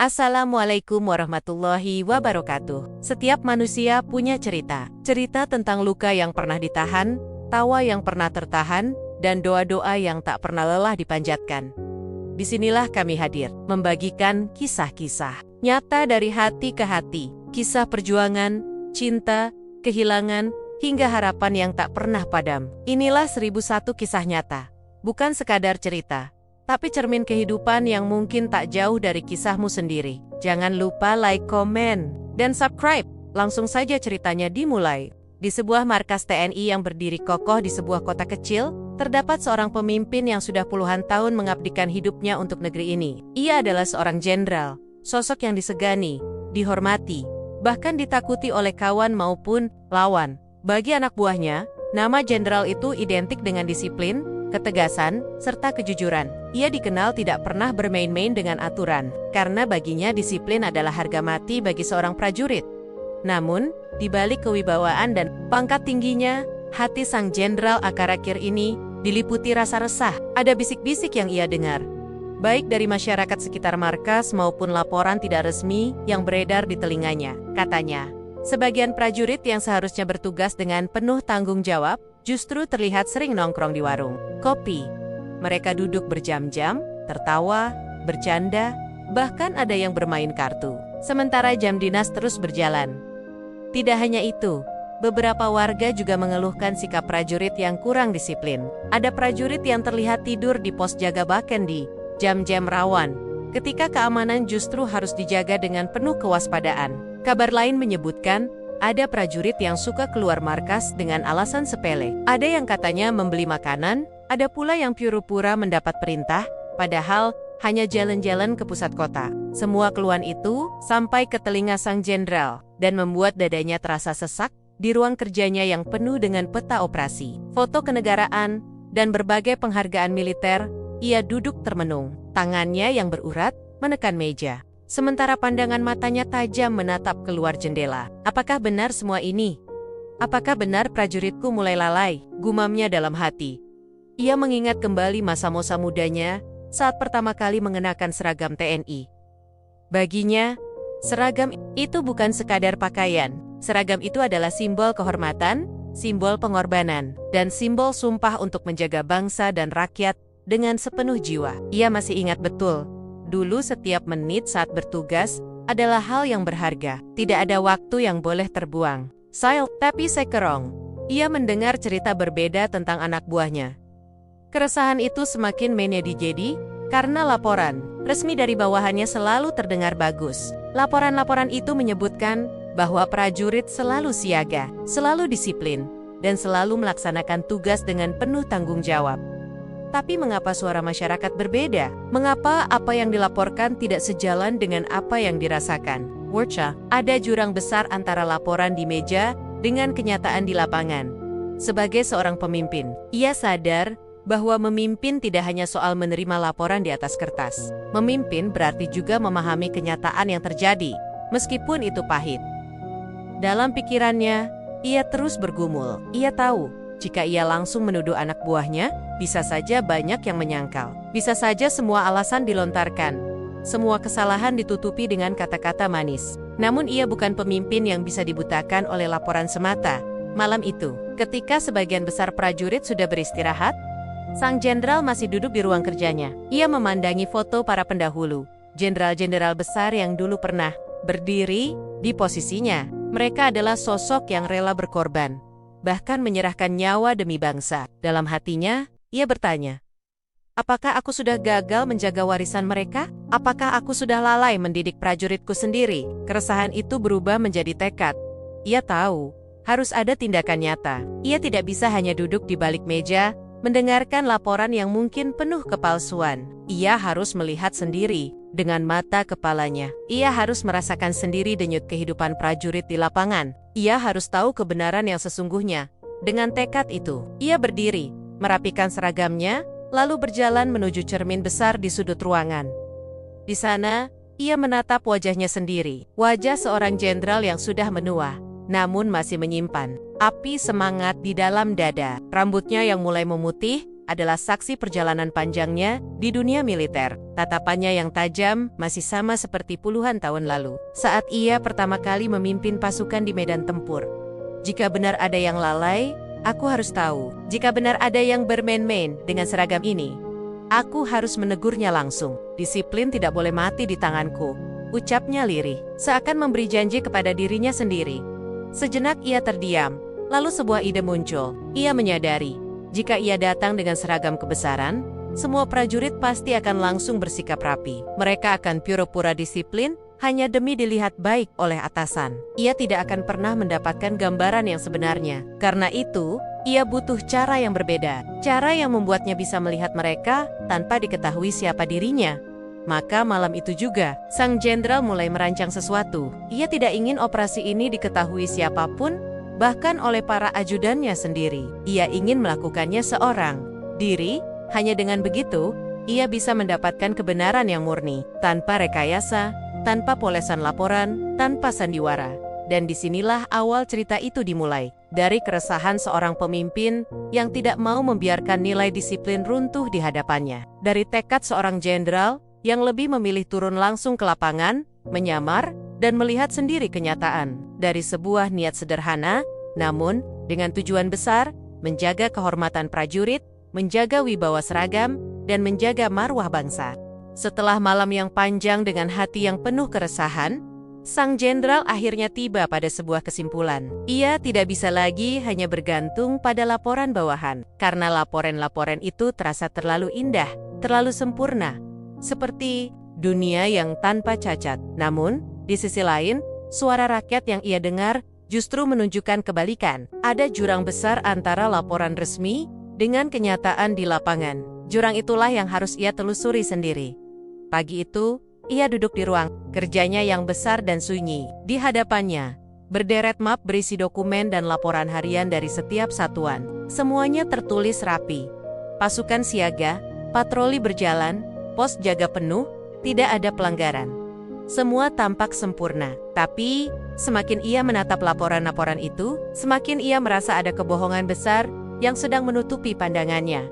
Assalamualaikum warahmatullahi wabarakatuh. Setiap manusia punya cerita. Cerita tentang luka yang pernah ditahan, tawa yang pernah tertahan, dan doa-doa yang tak pernah lelah dipanjatkan. Disinilah kami hadir, membagikan kisah-kisah nyata dari hati ke hati. Kisah perjuangan, cinta, kehilangan, hingga harapan yang tak pernah padam. Inilah 1001 kisah nyata. Bukan sekadar cerita, tapi cermin kehidupan yang mungkin tak jauh dari kisahmu sendiri. Jangan lupa like, komen, dan subscribe. Langsung saja ceritanya dimulai. Di sebuah markas TNI yang berdiri kokoh di sebuah kota kecil, terdapat seorang pemimpin yang sudah puluhan tahun mengabdikan hidupnya untuk negeri ini. Ia adalah seorang jenderal, sosok yang disegani, dihormati, bahkan ditakuti oleh kawan maupun lawan. Bagi anak buahnya, nama jenderal itu identik dengan disiplin, ketegasan, serta kejujuran. Ia dikenal tidak pernah bermain-main dengan aturan, karena baginya disiplin adalah harga mati bagi seorang prajurit. Namun, di balik kewibawaan dan pangkat tingginya, hati sang jenderal akhir-akhir ini diliputi rasa resah. Ada bisik-bisik yang ia dengar, baik dari masyarakat sekitar markas maupun laporan tidak resmi yang beredar di telinganya. Katanya, sebagian prajurit yang seharusnya bertugas dengan penuh tanggung jawab, justru terlihat sering nongkrong di warung kopi. Mereka duduk berjam-jam, tertawa, bercanda, bahkan ada yang bermain kartu. Sementara jam dinas terus berjalan. Tidak hanya itu, beberapa warga juga mengeluhkan sikap prajurit yang kurang disiplin. Ada prajurit yang terlihat tidur di pos jaga baken di jam-jam rawan, ketika keamanan justru harus dijaga dengan penuh kewaspadaan. Kabar lain menyebutkan, ada prajurit yang suka keluar markas dengan alasan sepele. Ada yang katanya membeli makanan, ada pula yang pura-pura mendapat perintah, padahal hanya jalan-jalan ke pusat kota. Semua keluhan itu sampai ke telinga sang jenderal, dan membuat dadanya terasa sesak di ruang kerjanya yang penuh dengan peta operasi, foto kenegaraan, dan berbagai penghargaan militer. Ia duduk termenung, tangannya yang berurat menekan meja, sementara pandangan matanya tajam menatap keluar jendela. Apakah benar semua ini? Apakah benar prajuritku mulai lalai? Gumamnya dalam hati. Ia mengingat kembali masa-masa mudanya saat pertama kali mengenakan seragam TNI. Baginya, seragam itu bukan sekadar pakaian. Seragam itu adalah simbol kehormatan, simbol pengorbanan, dan simbol sumpah untuk menjaga bangsa dan rakyat dengan sepenuh jiwa. Ia masih ingat betul, dulu setiap menit saat bertugas adalah hal yang berharga. Tidak ada waktu yang boleh terbuang. Tapi sekarang, ia mendengar cerita berbeda tentang anak buahnya. Keresahan itu semakin menjadi karena laporan resmi dari bawahannya selalu terdengar bagus. Laporan-laporan itu menyebutkan bahwa prajurit selalu siaga, selalu disiplin, dan selalu melaksanakan tugas dengan penuh tanggung jawab. Tapi mengapa suara masyarakat berbeda? Mengapa apa yang dilaporkan tidak sejalan dengan apa yang dirasakan? Ada jurang besar antara laporan di meja dengan kenyataan di lapangan. Sebagai seorang pemimpin, ia sadar bahwa memimpin tidak hanya soal menerima laporan di atas kertas. Memimpin berarti juga memahami kenyataan yang terjadi, meskipun itu pahit. Dalam pikirannya, ia terus bergumul. Ia tahu, jika ia langsung menuduh anak buahnya, bisa saja banyak yang menyangkal. Bisa saja semua alasan dilontarkan. Semua kesalahan ditutupi dengan kata-kata manis. Namun ia bukan pemimpin yang bisa dibutakan oleh laporan semata. Malam itu, ketika sebagian besar prajurit sudah beristirahat, sang jenderal masih duduk di ruang kerjanya. Ia memandangi foto para pendahulu, jenderal-jenderal besar yang dulu pernah berdiri di posisinya. Mereka adalah sosok yang rela berkorban, bahkan menyerahkan nyawa demi bangsa. Dalam hatinya, ia bertanya, apakah aku sudah gagal menjaga warisan mereka? Apakah aku sudah lalai mendidik prajuritku sendiri? Keresahan itu berubah menjadi tekad. Ia tahu, harus ada tindakan nyata. Ia tidak bisa hanya duduk di balik meja, mendengarkan laporan yang mungkin penuh kepalsuan. Ia harus melihat sendiri dengan mata kepalanya. Ia harus merasakan sendiri denyut kehidupan prajurit di lapangan. Ia harus tahu kebenaran yang sesungguhnya. Dengan tekad itu, ia berdiri, merapikan seragamnya, lalu berjalan menuju cermin besar di sudut ruangan. Di sana, ia menatap wajahnya sendiri. Wajah seorang jenderal yang sudah menua, namun masih menyimpan api semangat di dalam dada. Rambutnya yang mulai memutih, adalah saksi perjalanan panjangnya di dunia militer. Tatapannya yang tajam masih sama seperti puluhan tahun lalu, saat ia pertama kali memimpin pasukan di medan tempur. Jika benar ada yang lalai, aku harus tahu. Jika benar ada yang bermain-main dengan seragam ini, aku harus menegurnya langsung. Disiplin tidak boleh mati di tanganku, ucapnya lirih, seakan memberi janji kepada dirinya sendiri. Sejenak ia terdiam, lalu sebuah ide muncul. Ia menyadari, jika ia datang dengan seragam kebesaran, semua prajurit pasti akan langsung bersikap rapi. Mereka akan pura-pura disiplin hanya demi dilihat baik oleh atasan. Ia tidak akan pernah mendapatkan gambaran yang sebenarnya. Karena itu, ia butuh cara yang berbeda. Cara yang membuatnya bisa melihat mereka tanpa diketahui siapa dirinya. Maka malam itu juga, sang jenderal mulai merancang sesuatu. Ia tidak ingin operasi ini diketahui siapapun, bahkan oleh para ajudannya sendiri. Ia ingin melakukannya seorang diri. Hanya dengan begitu, ia bisa mendapatkan kebenaran yang murni, tanpa rekayasa, tanpa polesan laporan, tanpa sandiwara. Dan disinilah awal cerita itu dimulai. Dari keresahan seorang pemimpin yang tidak mau membiarkan nilai disiplin runtuh di hadapannya. Dari tekad seorang jenderal yang lebih memilih turun langsung ke lapangan, menyamar, dan melihat sendiri kenyataan. Dari sebuah niat sederhana, namun dengan tujuan besar, menjaga kehormatan prajurit, menjaga wibawa seragam, dan menjaga marwah bangsa. Setelah malam yang panjang dengan hati yang penuh keresahan, sang jenderal akhirnya tiba pada sebuah kesimpulan. Ia tidak bisa lagi hanya bergantung pada laporan bawahan, karena laporan-laporan itu terasa terlalu indah, terlalu sempurna, seperti dunia yang tanpa cacat. Namun, di sisi lain, suara rakyat yang ia dengar justru menunjukkan kebalikan. Ada jurang besar antara laporan resmi dengan kenyataan di lapangan. Jurang itulah yang harus ia telusuri sendiri. Pagi itu, ia duduk di ruang kerjanya yang besar dan sunyi. Di hadapannya, berderet map berisi dokumen dan laporan harian dari setiap satuan. Semuanya tertulis rapi. Pasukan siaga, patroli berjalan, pos jaga penuh, tidak ada pelanggaran. Semua tampak sempurna. Tapi, semakin ia menatap laporan-laporan itu, semakin ia merasa ada kebohongan besar yang sedang menutupi pandangannya.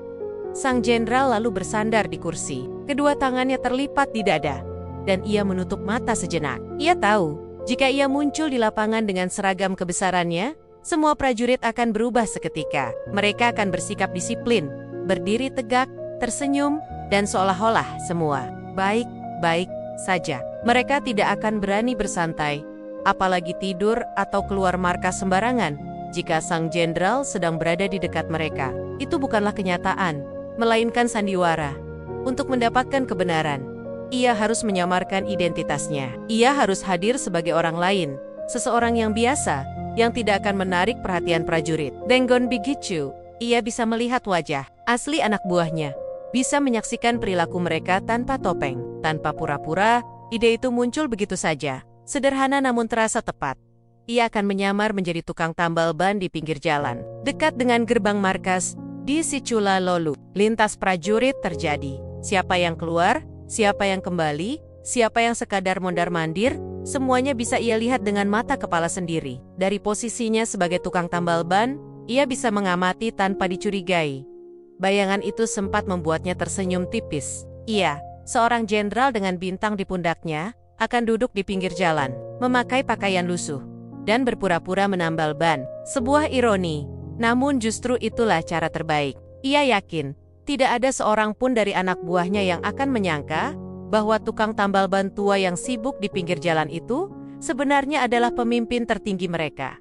Sang jenderal lalu bersandar di kursi. Kedua tangannya terlipat di dada, dan ia menutup mata sejenak. Ia tahu, jika ia muncul di lapangan dengan seragam kebesarannya, semua prajurit akan berubah seketika. Mereka akan bersikap disiplin, berdiri tegak, tersenyum, dan seolah-olah semua baik-baik saja. Mereka tidak akan berani bersantai, apalagi tidur atau keluar markas sembarangan, jika sang jenderal sedang berada di dekat mereka. Itu bukanlah kenyataan, melainkan sandiwara. Untuk mendapatkan kebenaran, ia harus menyamarkan identitasnya. Ia harus hadir sebagai orang lain, seseorang yang biasa, yang tidak akan menarik perhatian prajurit. Dengan begitu, ia bisa melihat wajah asli anak buahnya, bisa menyaksikan perilaku mereka tanpa topeng, tanpa pura-pura. Ide itu muncul begitu saja, sederhana namun terasa tepat. Ia akan menyamar menjadi tukang tambal ban di pinggir jalan, dekat dengan gerbang markas di Sicula Lolu. Lintas prajurit terjadi. Siapa yang keluar, siapa yang kembali, siapa yang sekadar mondar-mandir, semuanya bisa ia lihat dengan mata kepala sendiri. Dari posisinya sebagai tukang tambal ban, ia bisa mengamati tanpa dicurigai. Bayangan itu sempat membuatnya tersenyum tipis. Ia, seorang jenderal dengan bintang di pundaknya, akan duduk di pinggir jalan, memakai pakaian lusuh, dan berpura-pura menambal ban. Sebuah ironi, namun justru itulah cara terbaik. Ia yakin, tidak ada seorang pun dari anak buahnya yang akan menyangka bahwa tukang tambal ban tua yang sibuk di pinggir jalan itu sebenarnya adalah pemimpin tertinggi mereka.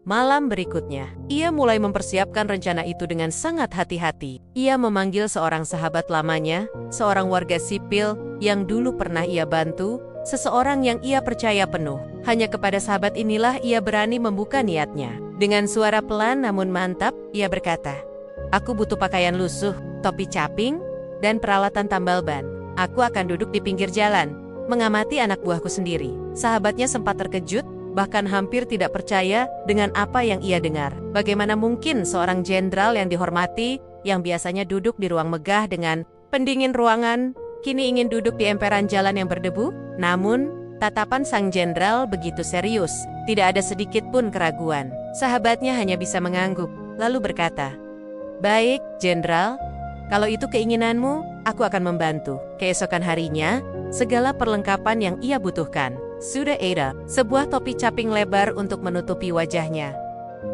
Malam berikutnya, ia mulai mempersiapkan rencana itu dengan sangat hati-hati. Ia memanggil seorang sahabat lamanya, seorang warga sipil yang dulu pernah ia bantu, seseorang yang ia percaya penuh. Hanya kepada sahabat inilah ia berani membuka niatnya. Dengan suara pelan namun mantap, ia berkata, "Aku butuh pakaian lusuh, topi caping, dan peralatan tambal ban. Aku akan duduk di pinggir jalan, mengamati anak buahku sendiri." Sahabatnya sempat terkejut, bahkan hampir tidak percaya dengan apa yang ia dengar. Bagaimana mungkin seorang jenderal yang dihormati, yang biasanya duduk di ruang megah dengan pendingin ruangan, kini ingin duduk di emperan jalan yang berdebu? Namun, tatapan sang jenderal begitu serius, tidak ada sedikit pun keraguan. Sahabatnya hanya bisa mengangguk, lalu berkata, "Baik, jenderal, Kalau itu keinginanmu, aku akan membantu. Keesokan harinya, segala perlengkapan yang ia butuhkan sudah ada. Sebuah topi caping lebar untuk menutupi wajahnya,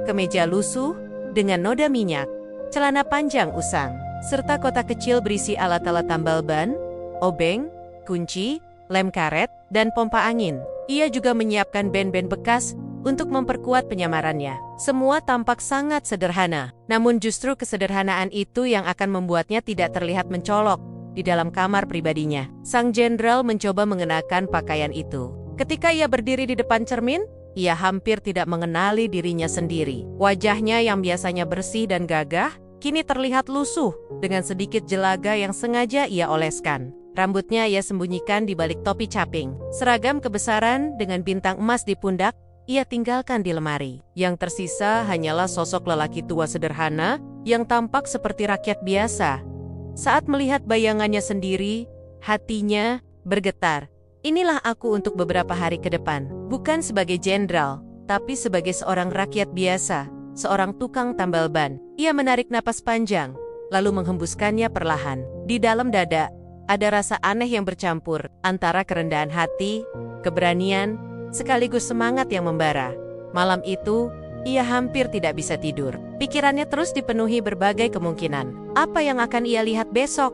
kemeja lusuh dengan noda minyak, celana panjang usang, serta kotak kecil berisi alat-alat tambal ban, obeng, kunci, lem karet, dan pompa angin. Ia juga menyiapkan band-band bekas untuk memperkuat penyamarannya. Semua tampak sangat sederhana, namun justru kesederhanaan itu yang akan membuatnya tidak terlihat mencolok di dalam kamar pribadinya. Sang jenderal mencoba mengenakan pakaian itu. Ketika ia berdiri di depan cermin, ia hampir tidak mengenali dirinya sendiri. Wajahnya yang biasanya bersih dan gagah, kini terlihat lusuh dengan sedikit jelaga yang sengaja ia oleskan. Rambutnya ia sembunyikan di balik topi caping. Seragam kebesaran dengan bintang emas di pundak, ia tinggalkan di lemari. Yang tersisa hanyalah sosok lelaki tua sederhana yang tampak seperti rakyat biasa. Saat melihat bayangannya sendiri, hatinya bergetar. Inilah aku untuk beberapa hari ke depan. Bukan sebagai jenderal, tapi sebagai seorang rakyat biasa, seorang tukang tambal ban. Ia menarik napas panjang, lalu menghembuskannya perlahan. Di dalam dada, ada rasa aneh yang bercampur antara kerendahan hati, keberanian, sekaligus semangat yang membara. Malam itu, ia hampir tidak bisa tidur. Pikirannya terus dipenuhi berbagai kemungkinan. Apa yang akan ia lihat besok?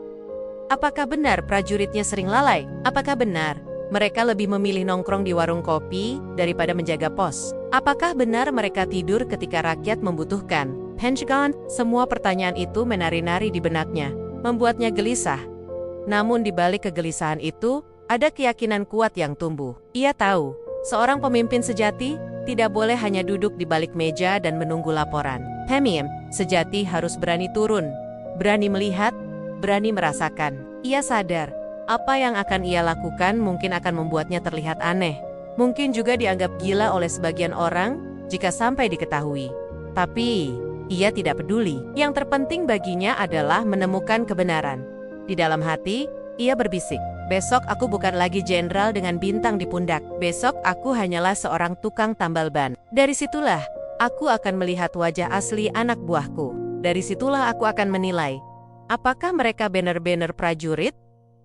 Apakah benar prajuritnya sering lalai? Apakah benar mereka lebih memilih nongkrong di warung kopi daripada menjaga pos? Apakah benar mereka tidur ketika rakyat membutuhkan? Pentagon, semua pertanyaan itu menari-nari di benaknya, membuatnya gelisah. Namun di balik kegelisahan itu, ada keyakinan kuat yang tumbuh. Ia tahu, seorang pemimpin sejati tidak boleh hanya duduk di balik meja dan menunggu laporan. Pemimpin sejati harus berani turun, berani melihat, berani merasakan. Ia sadar, apa yang akan ia lakukan mungkin akan membuatnya terlihat aneh. Mungkin juga dianggap gila oleh sebagian orang jika sampai diketahui. Tapi, ia tidak peduli. Yang terpenting baginya adalah menemukan kebenaran. Di dalam hati, ia berbisik, besok aku bukan lagi jenderal dengan bintang di pundak. Besok aku hanyalah seorang tukang tambal ban. Dari situlah, aku akan melihat wajah asli anak buahku. Dari situlah aku akan menilai, apakah mereka benar-benar prajurit,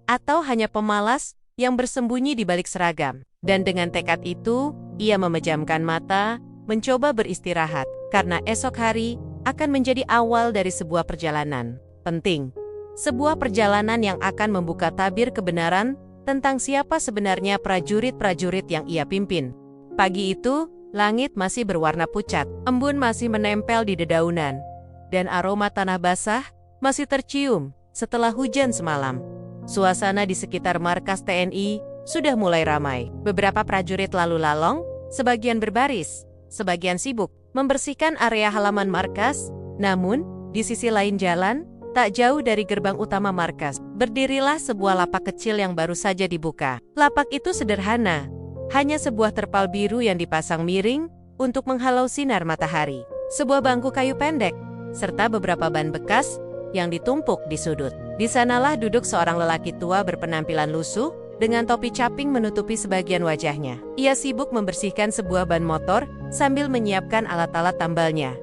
atau hanya pemalas yang bersembunyi di balik seragam. Dan dengan tekad itu, ia memejamkan mata, mencoba beristirahat, karena esok hari akan menjadi awal dari sebuah perjalanan penting. Sebuah perjalanan yang akan membuka tabir kebenaran tentang siapa sebenarnya prajurit-prajurit yang ia pimpin. Pagi itu, langit masih berwarna pucat, embun masih menempel di dedaunan, dan aroma tanah basah masih tercium setelah hujan semalam. Suasana di sekitar markas TNI sudah mulai ramai. Beberapa prajurit lalu lalong, sebagian berbaris, sebagian sibuk membersihkan area halaman markas. Namun, di sisi lain jalan, tak jauh dari gerbang utama markas, berdirilah sebuah lapak kecil yang baru saja dibuka. Lapak itu sederhana, hanya sebuah terpal biru yang dipasang miring untuk menghalau sinar matahari, sebuah bangku kayu pendek, serta beberapa ban bekas yang ditumpuk di sudut. Di sanalah duduk seorang lelaki tua berpenampilan lusuh, dengan topi caping menutupi sebagian wajahnya. Ia sibuk membersihkan sebuah ban motor sambil menyiapkan alat-alat tambalnya.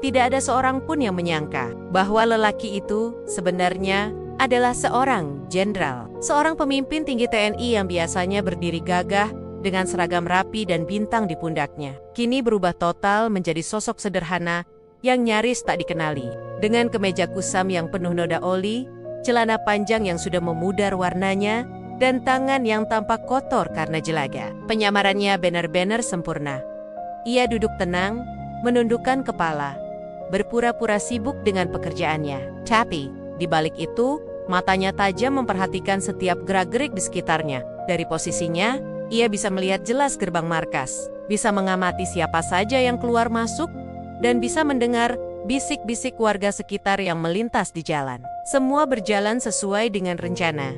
Tidak ada seorang pun yang menyangka bahwa lelaki itu sebenarnya adalah seorang jenderal. Seorang pemimpin tinggi TNI yang biasanya berdiri gagah dengan seragam rapi dan bintang di pundaknya, kini berubah total menjadi sosok sederhana yang nyaris tak dikenali. Dengan kemeja kusam yang penuh noda oli, celana panjang yang sudah memudar warnanya, dan tangan yang tampak kotor karena jelaga. Penyamarannya benar-benar sempurna. Ia duduk tenang, menundukkan kepala, berpura-pura sibuk dengan pekerjaannya. Tapi, di balik itu, matanya tajam memperhatikan setiap gerak-gerik di sekitarnya. Dari posisinya, ia bisa melihat jelas gerbang markas, bisa mengamati siapa saja yang keluar masuk, dan bisa mendengar bisik-bisik warga sekitar yang melintas di jalan. Semua berjalan sesuai dengan rencana.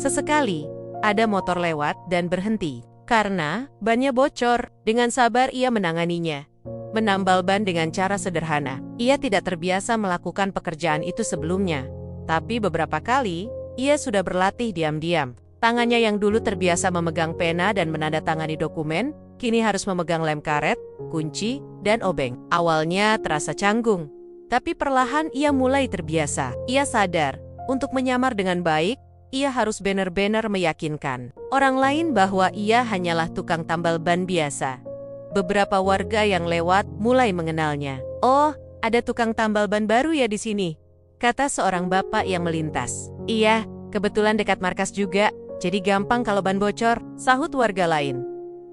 Sesekali, ada motor lewat dan berhenti. Karena bannya bocor, dengan sabar ia menanganinya. Menambal ban dengan cara sederhana. Ia tidak terbiasa melakukan pekerjaan itu sebelumnya. Tapi beberapa kali, ia sudah berlatih diam-diam. Tangannya yang dulu terbiasa memegang pena dan menandatangani dokumen, kini harus memegang lem karet, kunci, dan obeng. Awalnya terasa canggung. Tapi perlahan ia mulai terbiasa. Ia sadar, untuk menyamar dengan baik, ia harus benar-benar meyakinkan orang lain bahwa ia hanyalah tukang tambal ban biasa. Beberapa warga yang lewat mulai mengenalnya. "Oh, ada tukang tambal ban baru ya di sini," kata seorang bapak yang melintas. "Iya, kebetulan dekat markas juga, jadi gampang kalau ban bocor," sahut warga lain.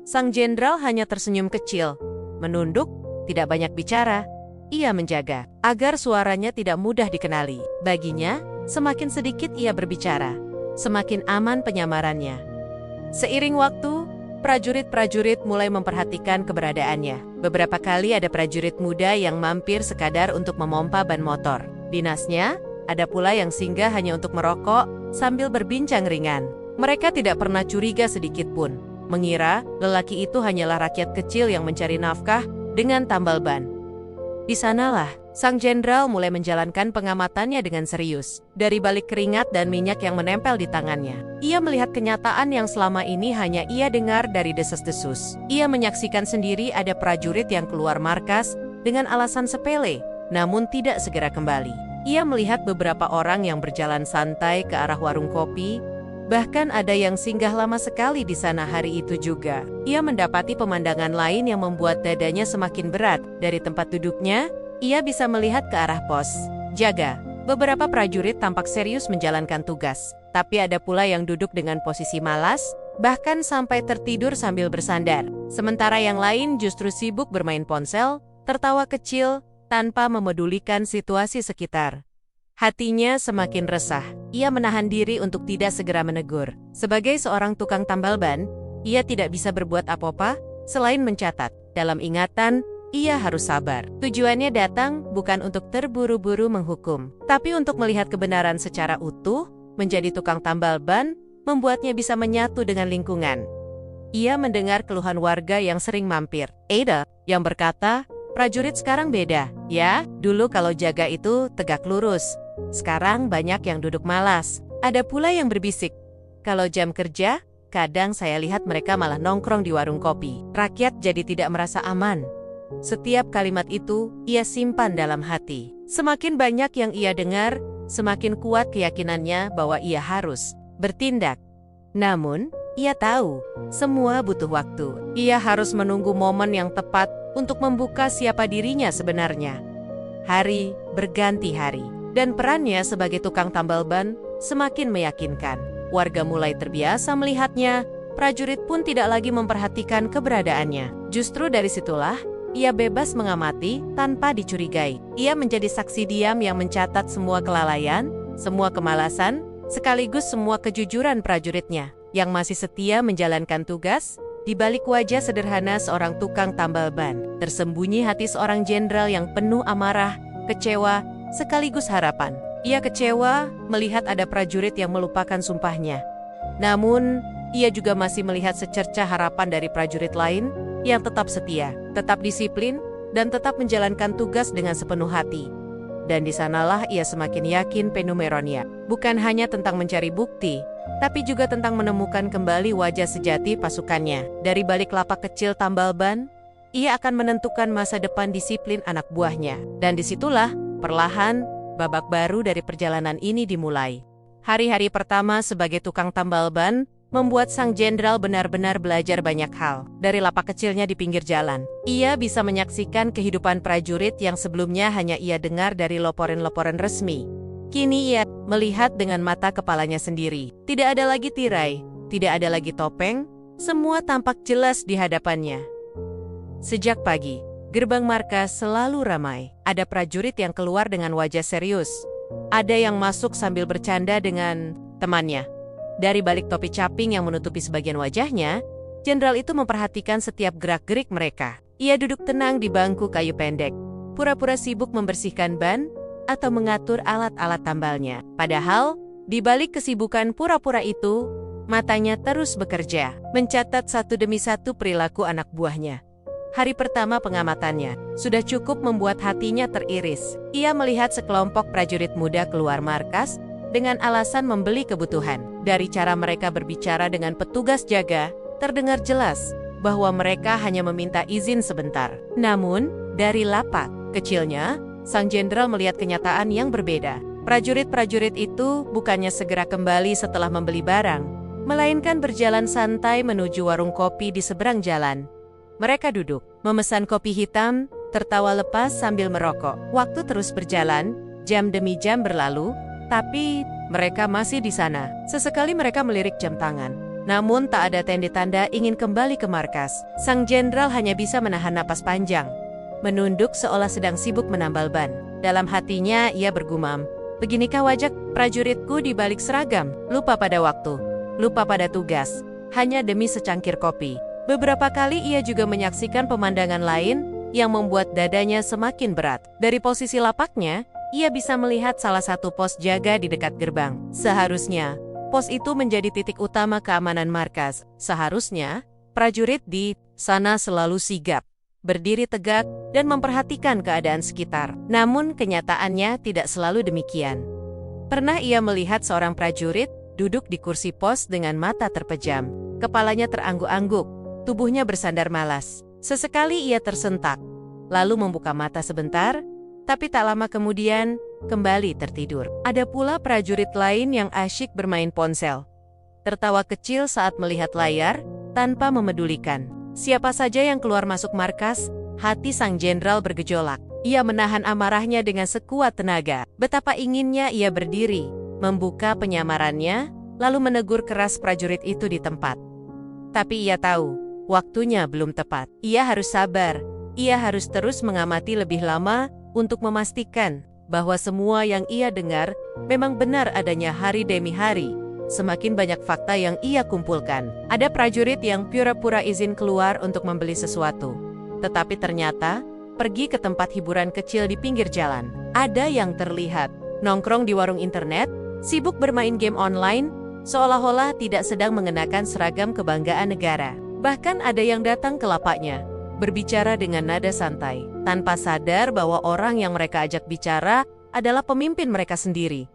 Sang jenderal hanya tersenyum kecil, menunduk, tidak banyak bicara. Ia menjaga agar suaranya tidak mudah dikenali. Baginya, semakin sedikit ia berbicara, semakin aman penyamarannya. Seiring waktu, prajurit-prajurit mulai memperhatikan keberadaannya. Beberapa kali ada prajurit muda yang mampir sekadar untuk memompa ban motor dinasnya, ada pula yang singgah hanya untuk merokok sambil berbincang ringan. Mereka tidak pernah curiga sedikit pun, mengira lelaki itu hanyalah rakyat kecil yang mencari nafkah dengan tambal ban. Di sanalah, sang jenderal mulai menjalankan pengamatannya dengan serius. Dari balik keringat dan minyak yang menempel di tangannya, ia melihat kenyataan yang selama ini hanya ia dengar dari desas-desus. Ia menyaksikan sendiri ada prajurit yang keluar markas dengan alasan sepele, namun tidak segera kembali. Ia melihat beberapa orang yang berjalan santai ke arah warung kopi, bahkan ada yang singgah lama sekali di sana hari itu juga. Ia mendapati pemandangan lain yang membuat dadanya semakin berat. Dari tempat duduknya, ia bisa melihat ke arah pos jaga. Beberapa prajurit tampak serius menjalankan tugas, tapi ada pula yang duduk dengan posisi malas, bahkan sampai tertidur sambil bersandar. Sementara yang lain justru sibuk bermain ponsel, tertawa kecil, tanpa memedulikan situasi sekitar. Hatinya semakin resah. Ia menahan diri untuk tidak segera menegur. Sebagai seorang tukang tambal ban, ia tidak bisa berbuat apa-apa selain mencatat. Dalam ingatan, ia harus sabar. Tujuannya datang bukan untuk terburu-buru menghukum, tapi untuk melihat kebenaran secara utuh. Menjadi tukang tambal ban membuatnya bisa menyatu dengan lingkungan. Ia mendengar keluhan warga yang sering mampir. Ada yang berkata, "Prajurit sekarang beda, ya. Dulu kalau jaga itu tegak lurus. Sekarang banyak yang duduk malas." Ada pula yang berbisik, "Kalau jam kerja, kadang saya lihat mereka malah nongkrong di warung kopi." Rakyat jadi tidak merasa aman. Setiap kalimat itu ia simpan dalam hati. Semakin banyak yang ia dengar, semakin kuat keyakinannya bahwa ia harus bertindak. Namun, ia tahu semua butuh waktu. Ia harus menunggu momen yang tepat untuk membuka siapa dirinya sebenarnya. Hari berganti hari, dan perannya sebagai tukang tambal ban semakin meyakinkan. Warga mulai terbiasa melihatnya, prajurit pun tidak lagi memperhatikan keberadaannya. Justru dari situlah, ia bebas mengamati tanpa dicurigai. Ia menjadi saksi diam yang mencatat semua kelalaian, semua kemalasan, sekaligus semua kejujuran prajuritnya yang masih setia menjalankan tugas. Di balik wajah sederhana seorang tukang tambal ban, tersembunyi hati seorang jenderal yang penuh amarah, kecewa, sekaligus harapan. Ia kecewa melihat ada prajurit yang melupakan sumpahnya. Namun, ia juga masih melihat secercah harapan dari prajurit lain yang tetap setia, tetap disiplin, dan tetap menjalankan tugas dengan sepenuh hati. Dan di sanalah ia semakin yakin Penumeronia bukan hanya tentang mencari bukti, tapi juga tentang menemukan kembali wajah sejati pasukannya. Dari balik lapak kecil tambal ban, ia akan menentukan masa depan disiplin anak buahnya. Dan disitulah, perlahan, babak baru dari perjalanan ini dimulai. Hari-hari pertama sebagai tukang tambal ban membuat sang jenderal benar-benar belajar banyak hal. Dari lapak kecilnya di pinggir jalan, ia bisa menyaksikan kehidupan prajurit yang sebelumnya hanya ia dengar dari laporan-laporan resmi. Kini ia melihat dengan mata kepalanya sendiri. Tidak ada lagi tirai, tidak ada lagi topeng, semua tampak jelas di hadapannya. Sejak pagi, gerbang markas selalu ramai. Ada prajurit yang keluar dengan wajah serius. Ada yang masuk sambil bercanda dengan temannya. Dari balik topi caping yang menutupi sebagian wajahnya, jenderal itu memperhatikan setiap gerak-gerik mereka. Ia duduk tenang di bangku kayu pendek, pura-pura sibuk membersihkan ban atau mengatur alat-alat tambalnya. Padahal, di balik kesibukan pura-pura itu, matanya terus bekerja, mencatat satu demi satu perilaku anak buahnya. Hari pertama pengamatannya sudah cukup membuat hatinya teriris. Ia melihat sekelompok prajurit muda keluar markas dengan alasan membeli kebutuhan. Dari cara mereka berbicara dengan petugas jaga, terdengar jelas bahwa mereka hanya meminta izin sebentar. Namun, dari lapak kecilnya, Sang jenderal melihat kenyataan yang berbeda. Prajurit-prajurit itu bukannya segera kembali setelah membeli barang, melainkan berjalan santai menuju warung kopi di seberang jalan. Mereka duduk, memesan kopi hitam, tertawa lepas sambil merokok. Waktu terus berjalan, jam demi jam berlalu, tapi mereka masih di sana. Sesekali mereka melirik jam tangan. Namun tak ada tanda-tanda ingin kembali ke markas. Sang jenderal hanya bisa menahan napas panjang, menunduk seolah sedang sibuk menambal ban. Dalam hatinya ia bergumam, "Beginikah wajah prajuritku di balik seragam? Lupa pada waktu, lupa pada tugas, hanya demi secangkir kopi." Beberapa kali ia juga menyaksikan pemandangan lain yang membuat dadanya semakin berat. Dari posisi lapaknya, ia bisa melihat salah satu pos jaga di dekat gerbang. Seharusnya, pos itu menjadi titik utama keamanan markas. Seharusnya, prajurit di sana selalu sigap, berdiri tegak, dan memperhatikan keadaan sekitar. Namun kenyataannya tidak selalu demikian. Pernah ia melihat seorang prajurit duduk di kursi pos dengan mata terpejam. Kepalanya terangguk-angguk, tubuhnya bersandar malas. Sesekali ia tersentak, lalu membuka mata sebentar, tapi tak lama kemudian kembali tertidur. Ada pula prajurit lain yang asyik bermain ponsel, tertawa kecil saat melihat layar, tanpa memedulikan siapa saja yang keluar masuk markas. Hati sang jenderal bergejolak. Ia menahan amarahnya dengan sekuat tenaga. Betapa inginnya ia berdiri, membuka penyamarannya, lalu menegur keras prajurit itu di tempat. Tapi ia tahu, waktunya belum tepat. Ia harus sabar. Ia harus terus mengamati lebih lama untuk memastikan bahwa semua yang ia dengar memang benar adanya hari demi hari. Semakin banyak fakta yang ia kumpulkan. Ada prajurit yang pura-pura izin keluar untuk membeli sesuatu, tetapi ternyata pergi ke tempat hiburan kecil di pinggir jalan. Ada yang terlihat nongkrong di warung internet, sibuk bermain game online, seolah-olah tidak sedang mengenakan seragam kebanggaan negara. Bahkan ada yang datang ke lapaknya, berbicara dengan nada santai, tanpa sadar bahwa orang yang mereka ajak bicara adalah pemimpin mereka sendiri.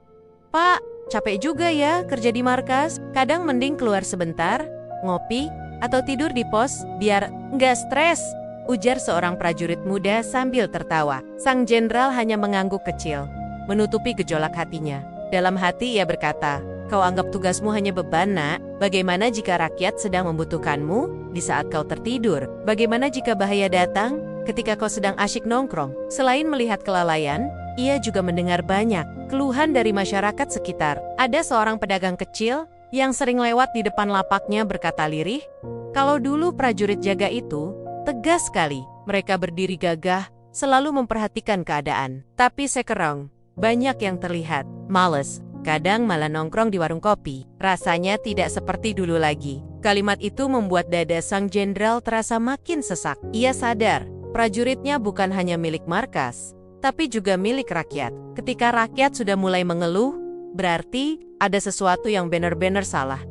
"Pak, capek juga ya kerja di markas, kadang mending keluar sebentar, ngopi, atau tidur di pos, biar nggak stres," ujar seorang prajurit muda sambil tertawa. Sang jenderal hanya mengangguk kecil, menutupi gejolak hatinya. Dalam hati ia berkata, "Kau anggap tugasmu hanya beban, nak? Bagaimana jika rakyat sedang membutuhkanmu di saat kau tertidur? Bagaimana jika bahaya datang ketika kau sedang asyik nongkrong?" Selain melihat kelalaian, ia juga mendengar banyak keluhan dari masyarakat sekitar. Ada seorang pedagang kecil yang sering lewat di depan lapaknya berkata lirih, "Kalau dulu prajurit jaga itu tegas sekali. Mereka berdiri gagah, selalu memperhatikan keadaan. Tapi sekarang, banyak yang terlihat malas, kadang malah nongkrong di warung kopi. Rasanya tidak seperti dulu lagi." Kalimat itu membuat dada sang jenderal terasa makin sesak. Ia sadar, prajuritnya bukan hanya milik markas, tapi juga milik rakyat. Ketika rakyat sudah mulai mengeluh, berarti ada sesuatu yang benar-benar salah.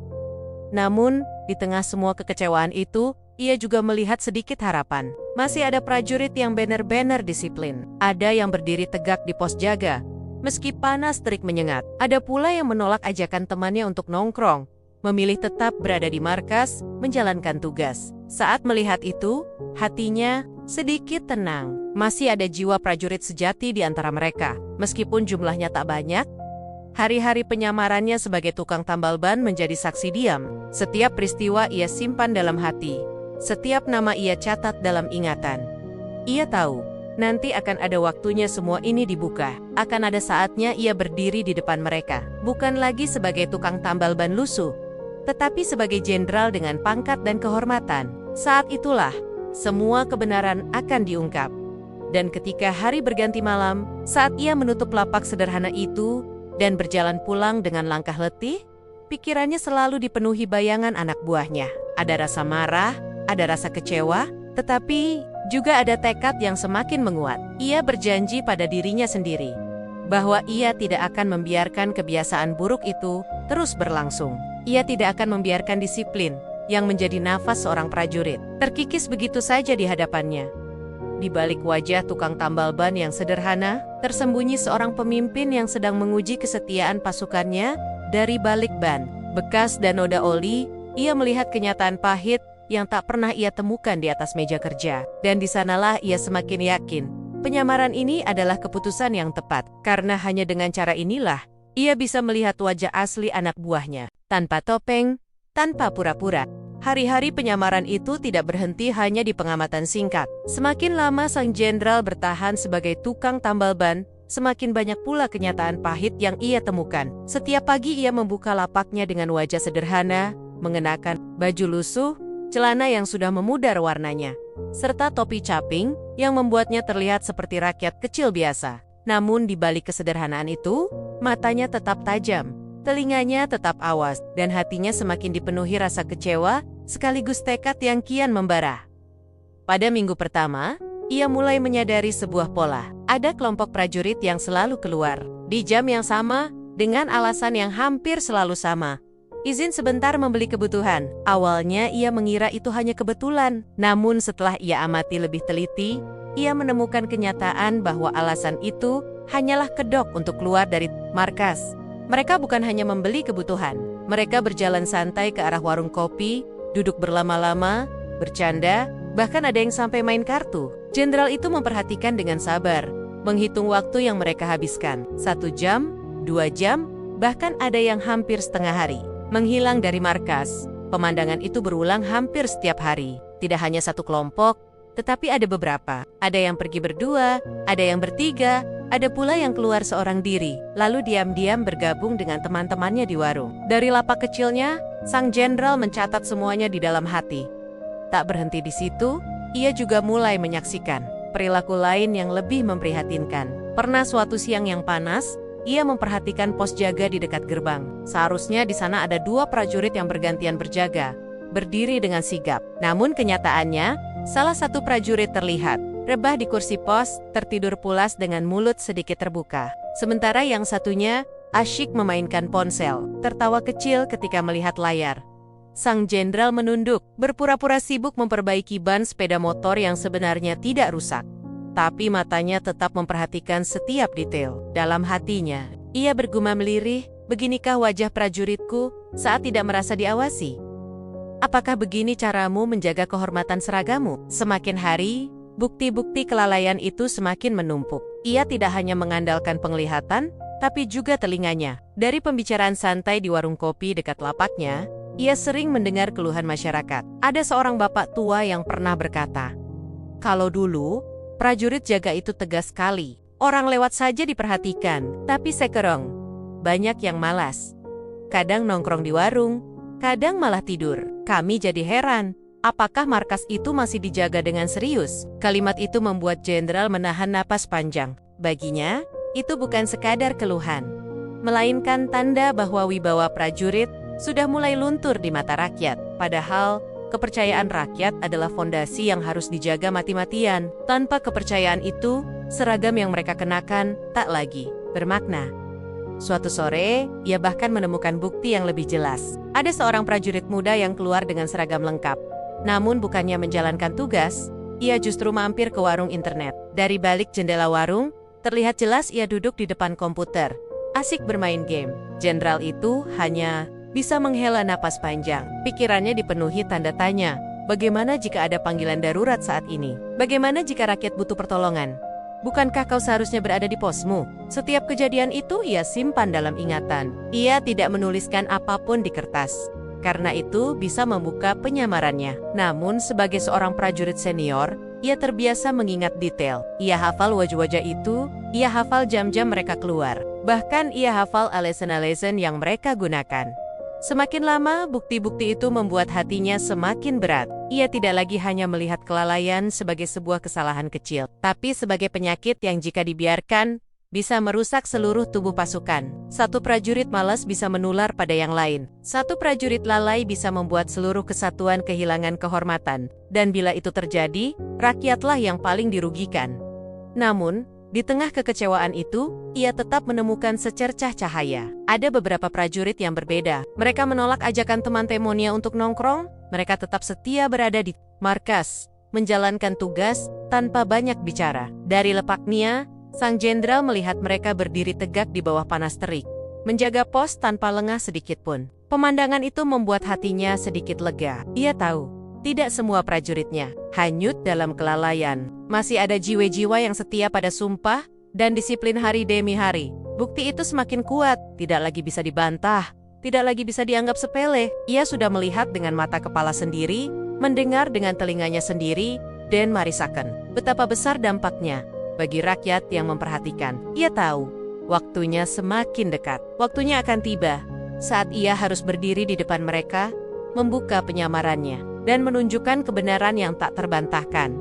Namun, di tengah semua kekecewaan itu, ia juga melihat sedikit harapan. Masih ada prajurit yang benar-benar disiplin. Ada yang berdiri tegak di pos jaga, meski panas terik menyengat. Ada pula yang menolak ajakan temannya untuk nongkrong, memilih tetap berada di markas, menjalankan tugas. Saat melihat itu, hatinya sedikit tenang. Masih ada jiwa prajurit sejati di antara mereka. Meskipun jumlahnya tak banyak, hari-hari penyamarannya sebagai tukang tambal ban menjadi saksi diam. Setiap peristiwa ia simpan dalam hati. Setiap nama ia catat dalam ingatan. Ia tahu, nanti akan ada waktunya semua ini dibuka. Akan ada saatnya ia berdiri di depan mereka. Bukan lagi sebagai tukang tambal ban lusuh, tetapi sebagai jenderal dengan pangkat dan kehormatan. Saat itulah, semua kebenaran akan diungkap. Dan ketika hari berganti malam, saat ia menutup lapak sederhana itu dan berjalan pulang dengan langkah letih, pikirannya selalu dipenuhi bayangan anak buahnya. Ada rasa marah, ada rasa kecewa, tetapi juga ada tekad yang semakin menguat. Ia berjanji pada dirinya sendiri bahwa ia tidak akan membiarkan kebiasaan buruk itu terus berlangsung. Ia tidak akan membiarkan disiplin yang menjadi nafas seorang prajurit terkikis begitu saja di hadapannya. Di balik wajah tukang tambal ban yang sederhana, tersembunyi seorang pemimpin yang sedang menguji kesetiaan pasukannya. Dari balik ban bekas dan noda oli, ia melihat kenyataan pahit yang tak pernah ia temukan di atas meja kerja. Dan di sanalah ia semakin yakin, Penyamaran ini adalah keputusan yang tepat, karena hanya dengan cara inilah ia bisa melihat wajah asli anak buahnya, tanpa topeng, tanpa pura-pura. Hari-hari penyamaran itu tidak berhenti hanya di pengamatan singkat. Semakin lama sang jenderal bertahan sebagai tukang tambal ban, semakin banyak pula kenyataan pahit yang ia temukan. Setiap pagi ia membuka lapaknya dengan wajah sederhana, mengenakan baju lusuh, celana yang sudah memudar warnanya, serta topi caping yang membuatnya terlihat seperti rakyat kecil biasa. Namun di balik kesederhanaan itu, matanya tetap tajam, telinganya tetap awas, dan hatinya semakin dipenuhi rasa kecewa, sekaligus tekad yang kian membara. Pada minggu pertama, ia mulai menyadari sebuah pola. Ada kelompok prajurit yang selalu keluar di jam yang sama, dengan alasan yang hampir selalu sama. Izin sebentar membeli kebutuhan. Awalnya ia mengira itu hanya kebetulan. Namun setelah ia amati lebih teliti, ia menemukan kenyataan bahwa alasan itu hanyalah kedok untuk keluar dari markas. Mereka bukan hanya membeli kebutuhan. Mereka berjalan santai ke arah warung kopi, duduk berlama-lama, bercanda, bahkan ada yang sampai main kartu. Jenderal itu memperhatikan dengan sabar, menghitung waktu yang mereka habiskan. 1 jam, 2 jam, bahkan ada yang hampir setengah hari. Menghilang dari markas, pemandangan itu berulang hampir setiap hari. Tidak hanya satu kelompok, tetapi ada beberapa. Ada yang pergi berdua, ada yang bertiga, ada pula yang keluar seorang diri, lalu diam-diam bergabung dengan teman-temannya di warung. Dari lapak kecilnya, sang jenderal mencatat semuanya di dalam hati. Tak berhenti di situ, ia juga mulai menyaksikan perilaku lain yang lebih memprihatinkan. Pernah suatu siang yang panas, ia memperhatikan pos jaga di dekat gerbang. Seharusnya di sana ada 2 prajurit yang bergantian berjaga, berdiri dengan sigap. Namun kenyataannya, salah satu prajurit terlihat rebah di kursi pos, tertidur pulas dengan mulut sedikit terbuka. Sementara yang satunya asyik memainkan ponsel, tertawa kecil ketika melihat layar. Sang jenderal menunduk, berpura-pura sibuk memperbaiki ban sepeda motor yang sebenarnya tidak rusak. Tapi matanya tetap memperhatikan setiap detail. Dalam hatinya, ia bergumam lirih, "Beginikah wajah prajuritku saat tidak merasa diawasi? Apakah begini caramu menjaga kehormatan seragamu?" Semakin hari, bukti-bukti kelalaian itu semakin menumpuk. Ia tidak hanya mengandalkan penglihatan, tapi juga telinganya. Dari pembicaraan santai di warung kopi dekat lapaknya, ia sering mendengar keluhan masyarakat. Ada seorang bapak tua yang pernah berkata, "Kalau dulu, prajurit jaga itu tegas sekali. Orang lewat saja diperhatikan, tapi sekarang banyak yang malas. Kadang nongkrong di warung, kadang malah tidur. Kami jadi heran, apakah markas itu masih dijaga dengan serius?" Kalimat itu membuat jenderal menahan napas panjang. Baginya, itu bukan sekadar keluhan, melainkan tanda bahwa wibawa prajurit sudah mulai luntur di mata rakyat. Padahal, kepercayaan rakyat adalah fondasi yang harus dijaga mati-matian. Tanpa kepercayaan itu, seragam yang mereka kenakan tak lagi bermakna. Suatu sore, ia bahkan menemukan bukti yang lebih jelas. Ada seorang prajurit muda yang keluar dengan seragam lengkap. Namun bukannya menjalankan tugas, ia justru mampir ke warung internet. Dari balik jendela warung, terlihat jelas ia duduk di depan komputer, asik bermain game. Jenderal itu hanya bisa menghela napas panjang. Pikirannya dipenuhi tanda tanya. Bagaimana jika ada panggilan darurat saat ini? Bagaimana jika rakyat butuh pertolongan? Bukankah kau seharusnya berada di posmu? Setiap kejadian itu ia simpan dalam ingatan. Ia tidak menuliskan apapun di kertas, karena itu bisa membuka penyamarannya. Namun sebagai seorang prajurit senior, ia terbiasa mengingat detail. Ia hafal wajah-wajah itu, ia hafal jam-jam mereka keluar. Bahkan ia hafal alasan-alasan yang mereka gunakan. Semakin lama, bukti-bukti itu membuat hatinya semakin berat. Ia tidak lagi hanya melihat kelalaian sebagai sebuah kesalahan kecil, tapi sebagai penyakit yang jika dibiarkan, bisa merusak seluruh tubuh pasukan. Satu prajurit malas bisa menular pada yang lain. Satu prajurit lalai bisa membuat seluruh kesatuan kehilangan kehormatan. Dan bila itu terjadi, rakyatlah yang paling dirugikan. Namun, di tengah kekecewaan itu, ia tetap menemukan secercah cahaya. Ada beberapa prajurit yang berbeda. Mereka menolak ajakan teman temannya untuk nongkrong. Mereka tetap setia berada di markas, menjalankan tugas tanpa banyak bicara. Dari lepaknya, sang jenderal melihat mereka berdiri tegak di bawah panas terik, menjaga pos tanpa lengah sedikit pun. Pemandangan itu membuat hatinya sedikit lega. Ia tahu Tidak semua prajuritnya hanyut dalam kelalaian. Masih ada jiwa-jiwa yang setia pada sumpah dan disiplin hari demi hari. Bukti itu semakin kuat, tidak lagi bisa dibantah, tidak lagi bisa dianggap sepele. Ia sudah melihat dengan mata kepala sendiri, mendengar dengan telinganya sendiri, dan merasakan betapa besar dampaknya bagi rakyat yang memperhatikan. Ia tahu, waktunya semakin dekat. Waktunya akan tiba saat ia harus berdiri di depan mereka, membuka penyamarannya, dan menunjukkan kebenaran yang tak terbantahkan.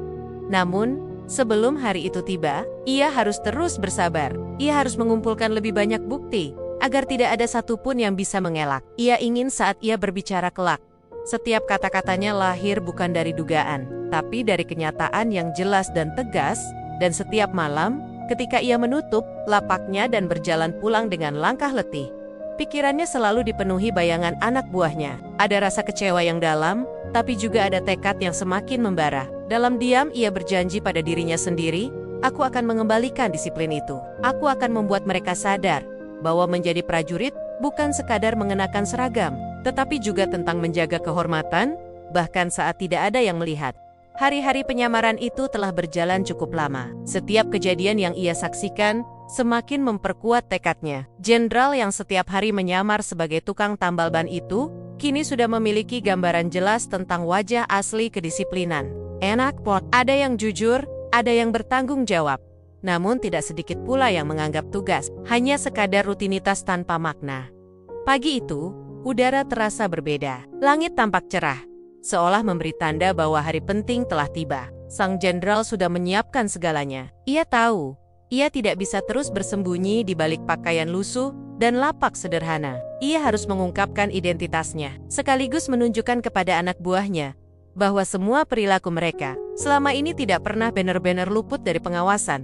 Namun, sebelum hari itu tiba, ia harus terus bersabar. Ia harus mengumpulkan lebih banyak bukti, agar tidak ada satupun yang bisa mengelak. Ia ingin saat ia berbicara kelak, setiap kata-katanya lahir bukan dari dugaan, tapi dari kenyataan yang jelas dan tegas. Dan setiap malam, ketika ia menutup lapaknya dan berjalan pulang dengan langkah letih, pikirannya selalu dipenuhi bayangan anak buahnya. Ada rasa kecewa yang dalam, tapi juga ada tekad yang semakin membara. Dalam diam ia berjanji pada dirinya sendiri, aku akan mengembalikan disiplin itu. Aku akan membuat mereka sadar bahwa menjadi prajurit bukan sekadar mengenakan seragam, tetapi juga tentang menjaga kehormatan, bahkan saat tidak ada yang melihat. Hari-hari penyamaran itu telah berjalan cukup lama. Setiap kejadian yang ia saksikan semakin memperkuat tekadnya. Jenderal yang setiap hari menyamar sebagai tukang tambal ban itu, kini sudah memiliki gambaran jelas tentang wajah asli kedisiplinan. Enak pot, ada yang jujur, ada yang bertanggung jawab. Namun tidak sedikit pula yang menganggap tugas hanya sekadar rutinitas tanpa makna. Pagi itu, udara terasa berbeda. Langit tampak cerah, seolah memberi tanda bahwa hari penting telah tiba. Sang jenderal sudah menyiapkan segalanya. Ia tahu, ia tidak bisa terus bersembunyi di balik pakaian lusuh dan lapak sederhana. Ia harus mengungkapkan identitasnya, sekaligus menunjukkan kepada anak buahnya bahwa semua perilaku mereka selama ini tidak pernah benar-benar luput dari pengawasan.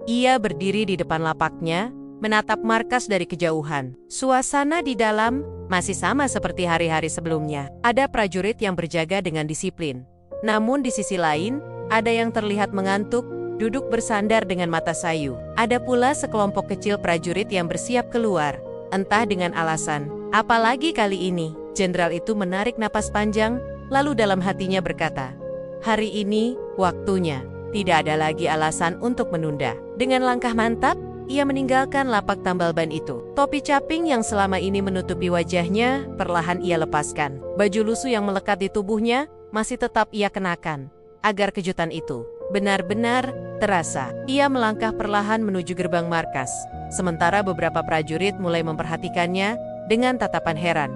Ia berdiri di depan lapaknya, menatap markas dari kejauhan. Suasana di dalam masih sama seperti hari-hari sebelumnya. Ada prajurit yang berjaga dengan disiplin. Namun di sisi lain, ada yang terlihat mengantuk, duduk bersandar dengan mata sayu. Ada pula sekelompok kecil prajurit yang bersiap keluar, entah dengan alasan, apalagi kali ini. Jenderal itu menarik napas panjang, lalu dalam hatinya berkata, hari ini, waktunya. Tidak ada lagi alasan untuk menunda. Dengan langkah mantap, ia meninggalkan lapak tambal ban itu. Topi caping yang selama ini menutupi wajahnya, perlahan ia lepaskan. Baju lusuh yang melekat di tubuhnya, masih tetap ia kenakan. Agar kejutan itu benar-benar terasa. Ia melangkah perlahan menuju gerbang markas. Sementara beberapa prajurit mulai memperhatikannya dengan tatapan heran.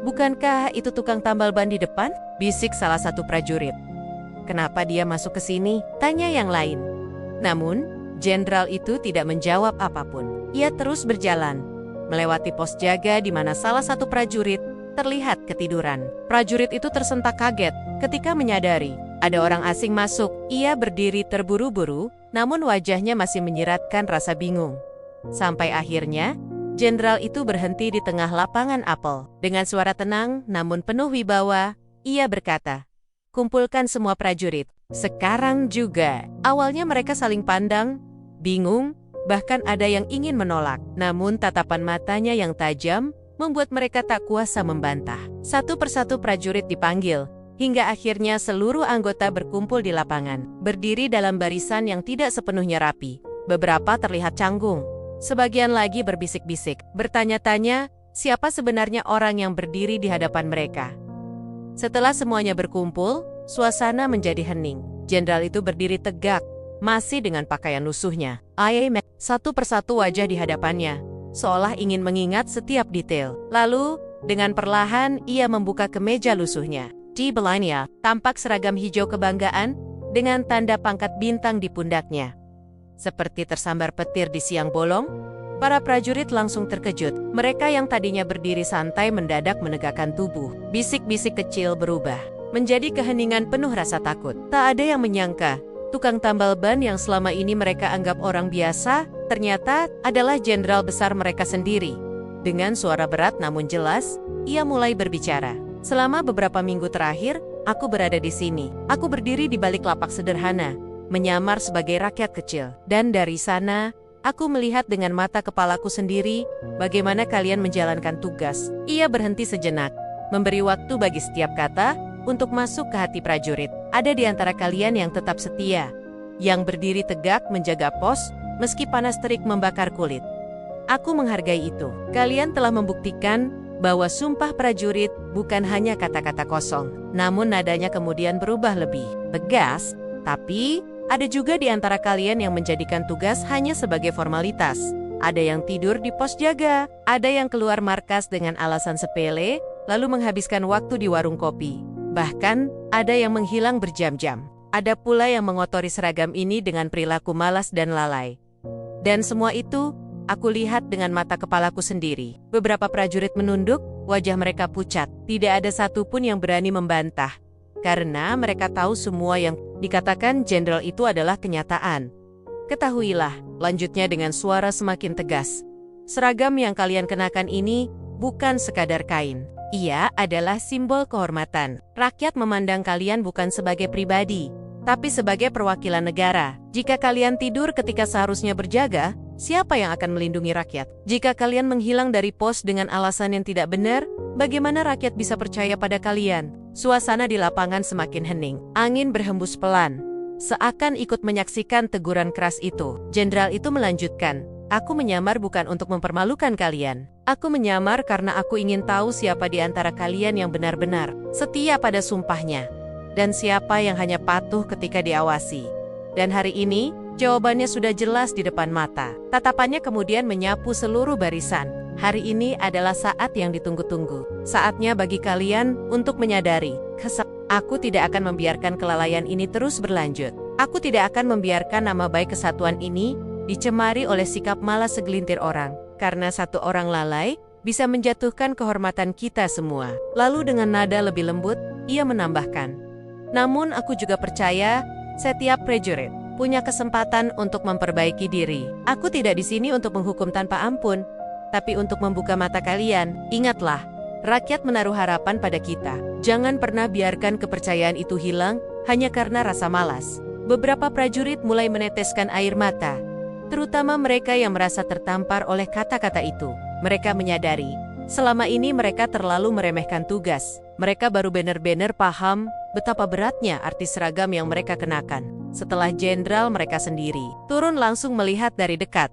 Bukankah itu tukang tambal ban di depan? Bisik salah satu prajurit. Kenapa dia masuk ke sini? Tanya yang lain. Namun, jenderal itu tidak menjawab apapun. Ia terus berjalan, melewati pos jaga di mana salah satu prajurit terlihat ketiduran. Prajurit itu tersentak kaget ketika menyadari ada orang asing masuk. Ia berdiri terburu-buru, namun wajahnya masih menyiratkan rasa bingung. Sampai akhirnya, jenderal itu berhenti di tengah lapangan apel. Dengan suara tenang namun penuh wibawa, ia berkata, kumpulkan semua prajurit. Sekarang juga. Awalnya mereka saling pandang, bingung, bahkan ada yang ingin menolak. Namun tatapan matanya yang tajam membuat mereka tak kuasa membantah. Satu persatu prajurit dipanggil, hingga akhirnya seluruh anggota berkumpul di lapangan. Berdiri dalam barisan yang tidak sepenuhnya rapi. Beberapa terlihat canggung. Sebagian lagi berbisik-bisik, bertanya-tanya siapa sebenarnya orang yang berdiri di hadapan mereka. Setelah semuanya berkumpul, suasana menjadi hening. Jenderal itu berdiri tegak, masih dengan pakaian lusuhnya. Satu persatu wajah di hadapannya, seolah ingin mengingat setiap detail. Lalu, dengan perlahan, ia membuka kemeja lusuhnya. Di belakangnya, tampak seragam hijau kebanggaan, dengan tanda pangkat bintang di pundaknya. Seperti tersambar petir di siang bolong, para prajurit langsung terkejut. Mereka yang tadinya berdiri santai mendadak menegakkan tubuh. Bisik-bisik kecil berubah menjadi keheningan penuh rasa takut. Tak ada yang menyangka, tukang tambal ban yang selama ini mereka anggap orang biasa, ternyata adalah jenderal besar mereka sendiri. Dengan suara berat namun jelas, ia mulai berbicara. Selama beberapa minggu terakhir, aku berada di sini. Aku berdiri di balik lapak sederhana, menyamar sebagai rakyat kecil. Dan dari sana, aku melihat dengan mata kepalaku sendiri bagaimana kalian menjalankan tugas. Ia berhenti sejenak, memberi waktu bagi setiap kata, untuk masuk ke hati prajurit. Ada di antara kalian yang tetap setia, yang berdiri tegak menjaga pos, meski panas terik membakar kulit. Aku menghargai itu. Kalian telah membuktikan bahwa sumpah prajurit bukan hanya kata-kata kosong, namun nadanya kemudian berubah lebih tegas. Tapi, ada juga di antara kalian yang menjadikan tugas hanya sebagai formalitas. Ada yang tidur di pos jaga, ada yang keluar markas dengan alasan sepele, lalu menghabiskan waktu di warung kopi. Bahkan, ada yang menghilang berjam-jam. Ada pula yang mengotori seragam ini dengan perilaku malas dan lalai. Dan semua itu, aku lihat dengan mata kepalaku sendiri. Beberapa prajurit menunduk, wajah mereka pucat. Tidak ada satupun yang berani membantah. Karena mereka tahu semua yang dikatakan jenderal itu adalah kenyataan. Ketahuilah, lanjutnya dengan suara semakin tegas. Seragam yang kalian kenakan ini bukan sekadar kain. Ia adalah simbol kehormatan. Rakyat memandang kalian bukan sebagai pribadi, tapi sebagai perwakilan negara. Jika kalian tidur ketika seharusnya berjaga, siapa yang akan melindungi rakyat? Jika kalian menghilang dari pos dengan alasan yang tidak benar, bagaimana rakyat bisa percaya pada kalian? Suasana di lapangan semakin hening. Angin berhembus pelan, seakan ikut menyaksikan teguran keras itu. Jenderal itu melanjutkan, "Aku menyamar bukan untuk mempermalukan kalian. Aku menyamar karena aku ingin tahu siapa di antara kalian yang benar-benar setia pada sumpahnya, dan siapa yang hanya patuh ketika diawasi." Dan hari ini, jawabannya sudah jelas di depan mata. Tatapannya kemudian menyapu seluruh barisan. Hari ini adalah saat yang ditunggu-tunggu. Saatnya bagi kalian untuk menyadari, aku tidak akan membiarkan kelalaian ini terus berlanjut. Aku tidak akan membiarkan nama baik kesatuan ini dicemari oleh sikap malas segelintir orang. Karena satu orang lalai bisa menjatuhkan kehormatan kita semua. Lalu dengan nada lebih lembut, ia menambahkan, "Namun aku juga percaya setiap prajurit punya kesempatan untuk memperbaiki diri. Aku tidak di sini untuk menghukum tanpa ampun, tapi untuk membuka mata kalian. Ingatlah, rakyat menaruh harapan pada kita. Jangan pernah biarkan kepercayaan itu hilang hanya karena rasa malas." Beberapa prajurit mulai meneteskan air mata, terutama mereka yang merasa tertampar oleh kata-kata itu. Mereka menyadari, selama ini mereka terlalu meremehkan tugas. Mereka baru benar-benar paham betapa beratnya arti seragam yang mereka kenakan setelah jenderal mereka sendiri turun langsung melihat dari dekat.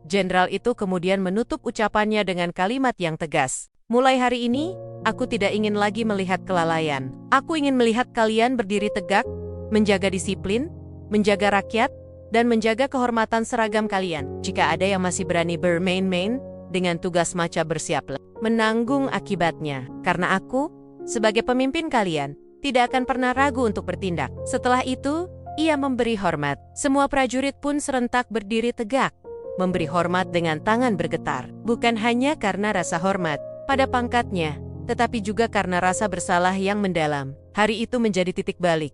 Jenderal itu kemudian menutup ucapannya dengan kalimat yang tegas. "Mulai hari ini, aku tidak ingin lagi melihat kelalaian. Aku ingin melihat kalian berdiri tegak, menjaga disiplin, menjaga rakyat, dan menjaga kehormatan seragam kalian. Jika ada yang masih berani bermain-main dengan tugas maca, bersiaplah menanggung akibatnya. Karena aku, sebagai pemimpin kalian, tidak akan pernah ragu untuk bertindak." Setelah itu, ia memberi hormat. Semua prajurit pun serentak berdiri tegak, memberi hormat dengan tangan bergetar. Bukan hanya karena rasa hormat pada pangkatnya, tetapi juga karena rasa bersalah yang mendalam. Hari itu menjadi titik balik.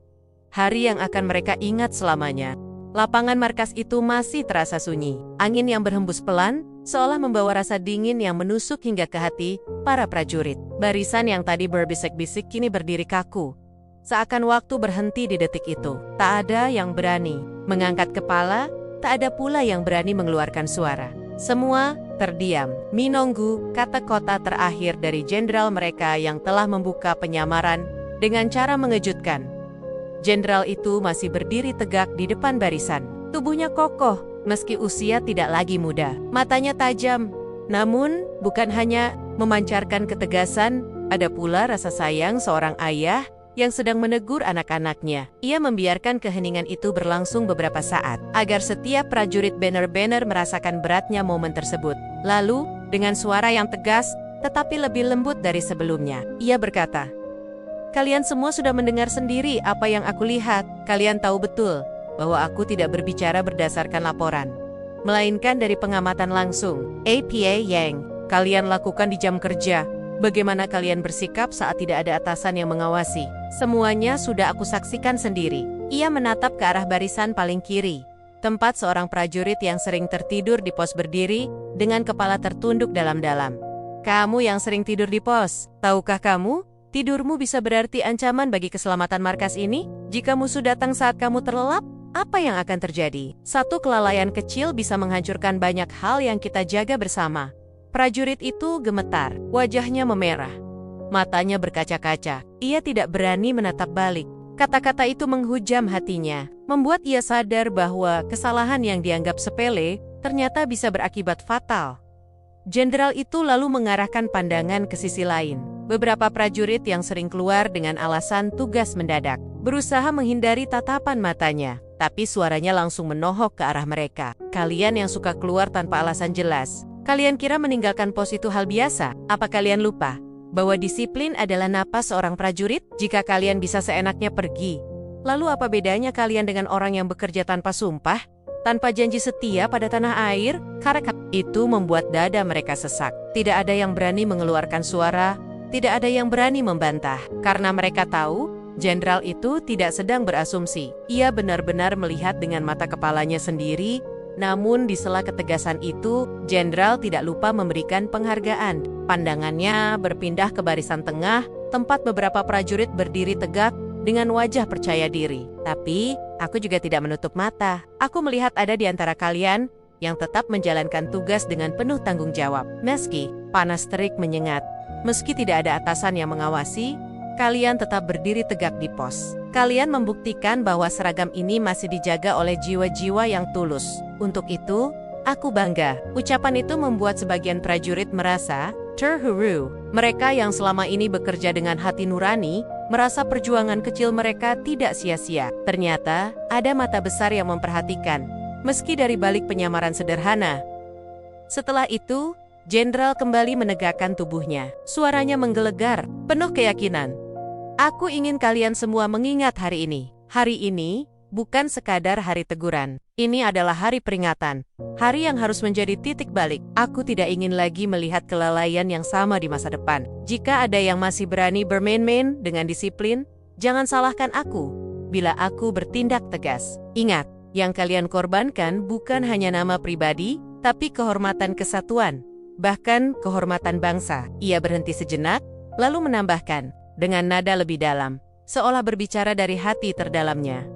Hari yang akan mereka ingat selamanya. Lapangan markas itu masih terasa sunyi. Angin yang berhembus pelan, seolah membawa rasa dingin yang menusuk hingga ke hati para prajurit. Barisan yang tadi berbisik-bisik kini berdiri kaku. Seakan waktu berhenti di detik itu. Tak ada yang berani mengangkat kepala, tak ada pula yang berani mengeluarkan suara. Semua terdiam, menunggu kata-kata terakhir dari jenderal mereka yang telah membuka penyamaran dengan cara mengejutkan. Jenderal itu masih berdiri tegak di depan barisan. Tubuhnya kokoh, meski usia tidak lagi muda. Matanya tajam, namun bukan hanya memancarkan ketegasan, ada pula rasa sayang seorang ayah yang sedang menegur anak-anaknya. Ia membiarkan keheningan itu berlangsung beberapa saat, agar setiap prajurit benar-benar merasakan beratnya momen tersebut. Lalu, dengan suara yang tegas, tetapi lebih lembut dari sebelumnya, ia berkata, "Kalian semua sudah mendengar sendiri apa yang aku lihat. Kalian tahu betul bahwa aku tidak berbicara berdasarkan laporan, melainkan dari pengamatan langsung. APA yang kalian lakukan di jam kerja, bagaimana kalian bersikap saat tidak ada atasan yang mengawasi, semuanya sudah aku saksikan sendiri." Ia menatap ke arah barisan paling kiri, tempat seorang prajurit yang sering tertidur di pos berdiri dengan kepala tertunduk dalam-dalam. "Kamu yang sering tidur di pos, tahukah kamu, tidurmu bisa berarti ancaman bagi keselamatan markas ini? Jika musuh datang saat kamu terlelap, apa yang akan terjadi? Satu kelalaian kecil bisa menghancurkan banyak hal yang kita jaga bersama." Prajurit itu gemetar, wajahnya memerah. Matanya berkaca-kaca. Ia tidak berani menatap balik. Kata-kata itu menghujam hatinya, membuat ia sadar bahwa kesalahan yang dianggap sepele ternyata bisa berakibat fatal. Jenderal itu lalu mengarahkan pandangan ke sisi lain. Beberapa prajurit yang sering keluar dengan alasan tugas mendadak, berusaha menghindari tatapan matanya, tapi suaranya langsung menohok ke arah mereka. Kalian yang suka keluar tanpa alasan jelas, kalian kira meninggalkan pos itu hal biasa? Apa kalian lupa bahwa disiplin adalah napas seorang prajurit? Jika kalian bisa seenaknya pergi, lalu apa bedanya kalian dengan orang yang bekerja tanpa sumpah, tanpa janji setia pada tanah air? Karena itu membuat dada mereka sesak. Tidak ada yang berani mengeluarkan suara, tidak ada yang berani membantah, karena mereka tahu jenderal itu tidak sedang berasumsi. Ia benar-benar melihat dengan mata kepalanya sendiri. Namun di sela ketegasan itu, jenderal tidak lupa memberikan penghargaan. Pandangannya berpindah ke barisan tengah, tempat beberapa prajurit berdiri tegak dengan wajah percaya diri. Tapi, aku juga tidak menutup mata. Aku melihat ada di antara kalian yang tetap menjalankan tugas dengan penuh tanggung jawab. Meski panas terik menyengat, meski tidak ada atasan yang mengawasi, kalian tetap berdiri tegak di pos. Kalian membuktikan bahwa seragam ini masih dijaga oleh jiwa-jiwa yang tulus. Untuk itu, aku bangga. Ucapan itu membuat sebagian prajurit merasa terharu. Mereka yang selama ini bekerja dengan hati nurani, merasa perjuangan kecil mereka tidak sia-sia. Ternyata, ada mata besar yang memperhatikan, meski dari balik penyamaran sederhana. Setelah itu, jenderal kembali menegakkan tubuhnya. Suaranya menggelegar, penuh keyakinan. Aku ingin kalian semua mengingat hari ini. Hari ini bukan sekadar hari teguran. Ini adalah hari peringatan. Hari yang harus menjadi titik balik. Aku tidak ingin lagi melihat kelalaian yang sama di masa depan. Jika ada yang masih berani bermain-main dengan disiplin, jangan salahkan aku bila aku bertindak tegas. Ingat, yang kalian korbankan bukan hanya nama pribadi, tapi kehormatan kesatuan, bahkan kehormatan bangsa. Ia berhenti sejenak, lalu menambahkan dengan nada lebih dalam, seolah berbicara dari hati terdalamnya.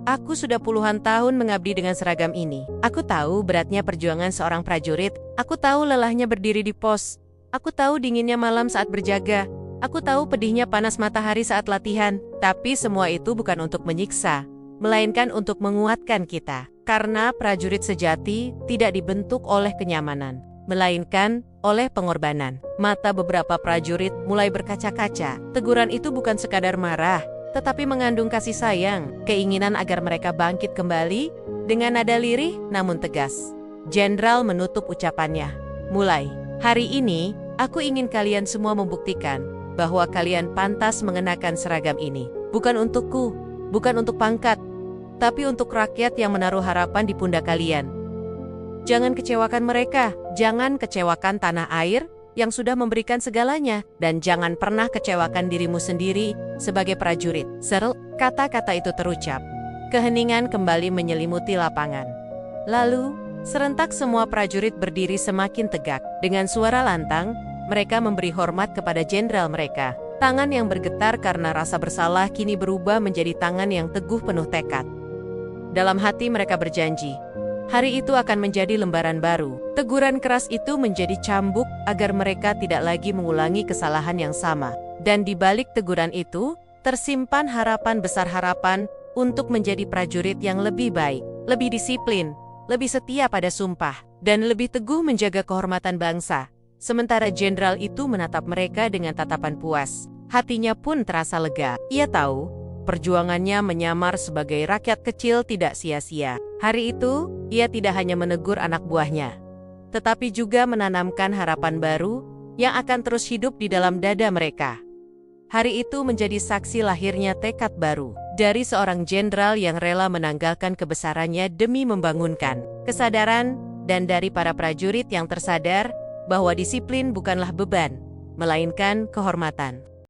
Aku sudah puluhan tahun mengabdi dengan seragam ini. Aku tahu beratnya perjuangan seorang prajurit. Aku tahu lelahnya berdiri di pos. Aku tahu dinginnya malam saat berjaga. Aku tahu pedihnya panas matahari saat latihan. Tapi semua itu bukan untuk menyiksa, melainkan untuk menguatkan kita. Karena prajurit sejati tidak dibentuk oleh kenyamanan, melainkan oleh pengorbanan. Mata beberapa prajurit mulai berkaca-kaca. Teguran itu bukan sekadar marah, tetapi mengandung kasih sayang, keinginan agar mereka bangkit kembali. Dengan nada lirih namun tegas, jenderal menutup ucapannya. Mulai hari ini, aku ingin kalian semua membuktikan bahwa kalian pantas mengenakan seragam ini. Bukan untukku, bukan untuk pangkat, tapi untuk rakyat yang menaruh harapan di pundak kalian. Jangan kecewakan mereka, jangan kecewakan tanah air yang sudah memberikan segalanya, dan jangan pernah kecewakan dirimu sendiri sebagai prajurit. Serel, kata-kata itu terucap. Keheningan kembali menyelimuti lapangan. Lalu, serentak semua prajurit berdiri semakin tegak. Dengan suara lantang, mereka memberi hormat kepada jenderal mereka. Tangan yang bergetar karena rasa bersalah kini berubah menjadi tangan yang teguh penuh tekad. Dalam hati mereka berjanji, hari itu akan menjadi lembaran baru. Teguran keras itu menjadi cambuk agar mereka tidak lagi mengulangi kesalahan yang sama. Dan di balik teguran itu, tersimpan harapan besar, harapan untuk menjadi prajurit yang lebih baik, lebih disiplin, lebih setia pada sumpah, dan lebih teguh menjaga kehormatan bangsa. Sementara jenderal itu menatap mereka dengan tatapan puas. Hatinya pun terasa lega. Ia tahu perjuangannya menyamar sebagai rakyat kecil tidak sia-sia. Hari itu, ia tidak hanya menegur anak buahnya, tetapi juga menanamkan harapan baru yang akan terus hidup di dalam dada mereka. Hari itu menjadi saksi lahirnya tekad baru dari seorang jenderal yang rela menanggalkan kebesarannya demi membangunkan kesadaran, dan dari para prajurit yang tersadar bahwa disiplin bukanlah beban, melainkan kehormatan.